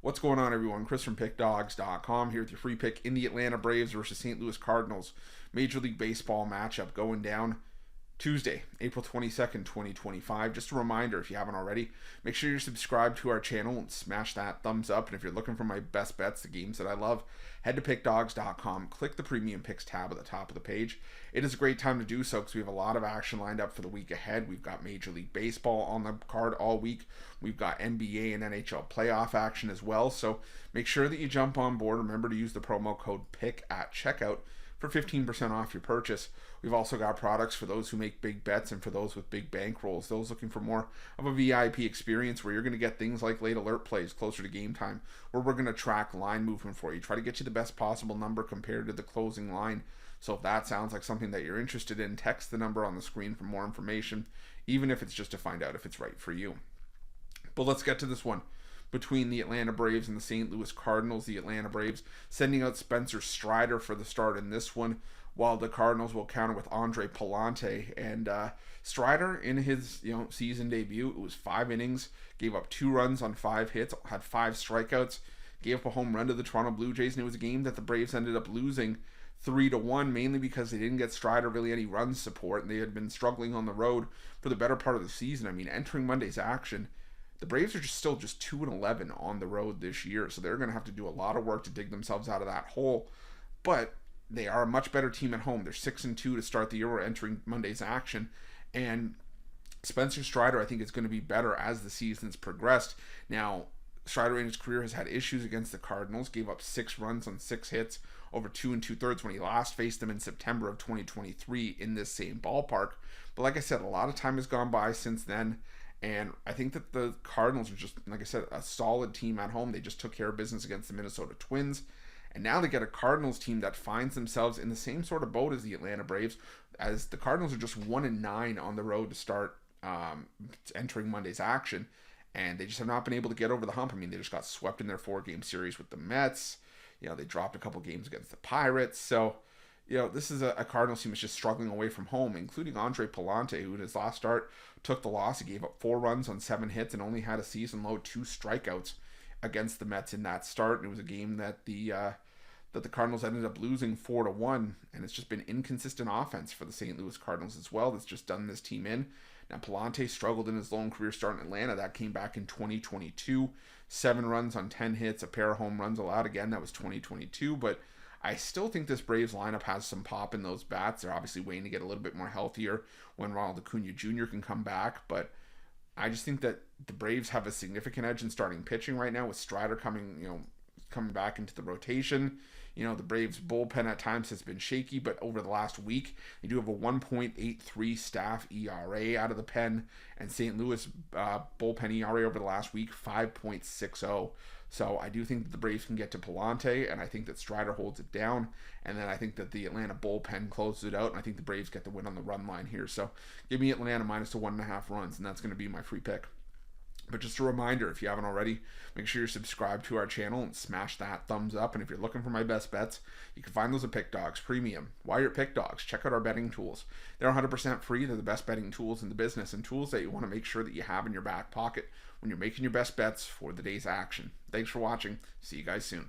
What's going on, everyone? Chris from Pickdawgz.com here with your free pick in the Atlanta Braves versus St. Louis Cardinals Major League Baseball matchup going down Tuesday, April 22nd, 2025. Just a reminder, if you haven't already, make sure you're subscribed to our channel and smash that thumbs up. And if you're looking for my best bets, the games that I love, head to Pickdawgz.com, click the Premium Picks tab at the top of the page. It is a great time to do so because we have a lot of action lined up for the week ahead. We've got Major League Baseball on the card all week. We've got NBA and NHL playoff action as well. So make sure that you jump on board. Remember to use the promo code PICK at checkout for 15% off your purchase. We've also got products for those who make big bets and for those with big bankrolls, those looking for more of a VIP experience where you're going to get things like late alert plays closer to game time, where we're going to track line movement for you, try to get you the best possible number compared to the closing line. So if that sounds like something that you're interested in, text the number on the screen for more information, even if it's just to find out if it's right for you. But let's get to this one between the Atlanta Braves and the St. Louis Cardinals. The Atlanta Braves sending out Spencer Strider for the start in this one, while the Cardinals will counter with Andre Pallante. And Strider, in his season debut, it was 5 innings, gave up 2 runs on 5 hits, had 5 strikeouts, gave up a home run to the Toronto Blue Jays, and it was a game that the Braves ended up losing 3-1, mainly because they didn't get Strider really any run support, and they had been struggling on the road for the better part of the season. I mean, entering Monday's action, the Braves are still 2-11 on the road this year, so they're going to have to do a lot of work to dig themselves out of that hole. But they are a much better team at home. They're 6-2 to start the year. We're entering Monday's action, and Spencer Strider, I think, is going to be better as the season's progressed. Now, Strider in his career has had issues against the Cardinals, gave up 6 runs on 6 hits over 2 2/3 when he last faced them in September of 2023 in this same ballpark. But like I said, a lot of time has gone by since then, and I think that the Cardinals are just, like I said, a solid team at home. They just took care of business against the Minnesota Twins, and now they get a Cardinals team that finds themselves in the same sort of boat as the Atlanta Braves, as the Cardinals are just 1-9 on the road to start entering Monday's action, and they just have not been able to get over the hump. I mean, they just got swept in their 4-game series with the Mets. They dropped a couple games against the Pirates. So, this is a Cardinals team that's just struggling away from home, including Andre Pallante, who in his last start took the loss. He gave up 4 runs on 7 hits and only had a season-low 2 strikeouts against the Mets in that start. And it was a game that the Cardinals ended up losing 4-1, and it's just been inconsistent offense for the St. Louis Cardinals as well that's just done this team in. Now, Pallante struggled in his lone career start in Atlanta. That came back in 2022. 7 runs on 10 hits, a pair of home runs allowed. Again, that was 2022. But I still think this Braves lineup has some pop in those bats. They're obviously waiting to get a little bit more healthier when Ronald Acuna Jr. can come back. But I just think that the Braves have a significant edge in starting pitching right now with Strider coming back into the rotation. The Braves bullpen at times has been shaky, but over the last week, they do have a 1.83 staff ERA out of the pen, and St. Louis bullpen ERA over the last week, 5.60. So I do think that the Braves can get to Pallante, and I think that Strider holds it down, and then I think that the Atlanta bullpen closes it out, and I think the Braves get the win on the run line here. So give me Atlanta minus to 1.5 runs, and that's going to be my free pick. But just a reminder, if you haven't already, make sure you're subscribed to our channel and smash that thumbs up. And if you're looking for my best bets, you can find those at Pickdawgz Premium. While you're at Pickdawgz, check out our betting tools. They're 100% free. They're the best betting tools in the business, and tools that you want to make sure that you have in your back pocket when you're making your best bets for the day's action. Thanks for watching. See you guys soon.